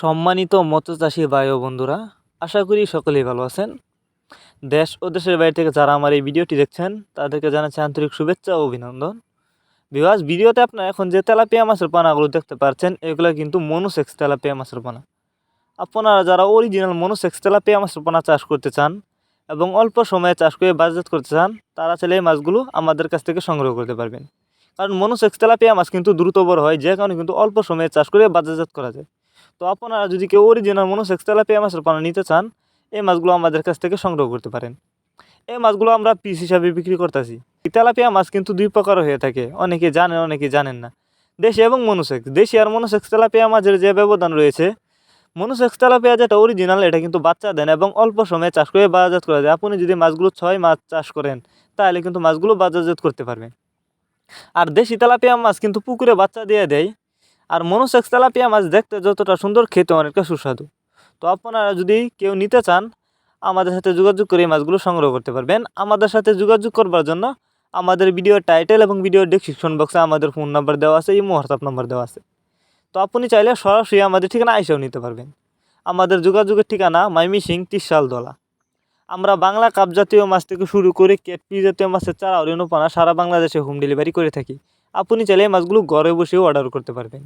সম্মানিত মৎস্যচাষী ভাই ও বন্ধুরা, আশা করি সকলেই ভালো আছেন। দেশ ও দেশের বাইরে থেকে যারা আমার এই ভিডিওটি দেখছেন তাদেরকে জানাচ্ছি আন্তরিক শুভেচ্ছা ও অভিনন্দন। ভিউয়ার্স, ভিডিওতে আপনারা এখন যে তেলাপিয়া মাছের পোনাগুলো দেখতে পাচ্ছেন এগুলো কিন্তু মনোসেক্স তেলাপিয়া মাছের পোনা। আপনারা যারা অরিজিনাল মনোসেক্স তেলাপিয়া মাছের পোনা চাষ করতে চান এবং অল্প সময়ে চাষ করে বাজারজাত করতে চান, তারা চাইলে এই মাছগুলো আমাদের কাছ থেকে সংগ্রহ করতে পারবেন। কারণ মনোসেক্স তেলাপিয়া মাছ কিন্তু দ্রুত বড় হয়, যে কারণে কিন্তু অল্প সময়ে চাষ করে বাজারজাত করা যায়। তো আপনারা যদি কেউ অরিজিনাল মনোসেক্স তেলাপিয়া মাছের পোনা নিতে চান, এই মাছগুলো আমাদের কাছ থেকে সংগ্রহ করতে পারেন। এই মাছগুলো আমরা পিস হিসাবে বিক্রি করতেছি। তেলাপিয়া মাছ কিন্তু দুই প্রকার হয়ে থাকে, অনেকে জানেন অনেকে জানেন না। দেশি এবং মনোসেক্স। দেশি আর মনোসেক্স তেলাপিয়া মাছের যে ব্যবধান রয়েছে, মনোসেক্স তেলাপিয়া যেটা অরিজিনাল এটা কিন্তু বাচ্চা দেন এবং অল্প সময়ে চাষ করে বাজারজাত করা যায়। আপনি যদি মাছগুলো 6 মাস চাষ করেন তাহলে কিন্তু মাছগুলো বাজারজাত করতে পারবেন। আর দেশি তেলাপিয়া মাছ কিন্তু পুকুরে বাচ্চা দিয়ে দেয়। আর মনোসেক্স তেলাপিয়া মাছ দেখতে যতটা সুন্দর, খেতে অনেকটা সুস্বাদু। তো আপনারা যদি কেউ নিতে চান, আমাদের সাথে যোগাযোগ করে এই মাছগুলো সংগ্রহ করতে পারবেন। আমাদের সাথে যোগাযোগ করবার জন্য আমাদের ভিডিওর টাইটেল এবং ভিডিওর ডেসক্রিপশন বক্সে আমাদের ফোন নাম্বার দেওয়া আছে, ইমো হোয়াটসঅ্যাপ নাম্বার দেওয়া আছে। তো আপনি চাইলে সরাসরি আমাদের ঠিকানা আইসাও নিতে পারবেন। আমাদের যোগাযোগের ঠিকানা ময়মনসিংহ ত্রিশালদলা। আমরা বাংলা কাপ জাতীয় মাছ থেকে শুরু করে ক্যাটফিশ জাতীয় মাছের চারা ও রেণুপানা সারা বাংলাদেশে হোম ডেলিভারি করে থাকি। আপনি চাইলে এই মাছগুলো ঘরে বসেও অর্ডার করতে পারবেন।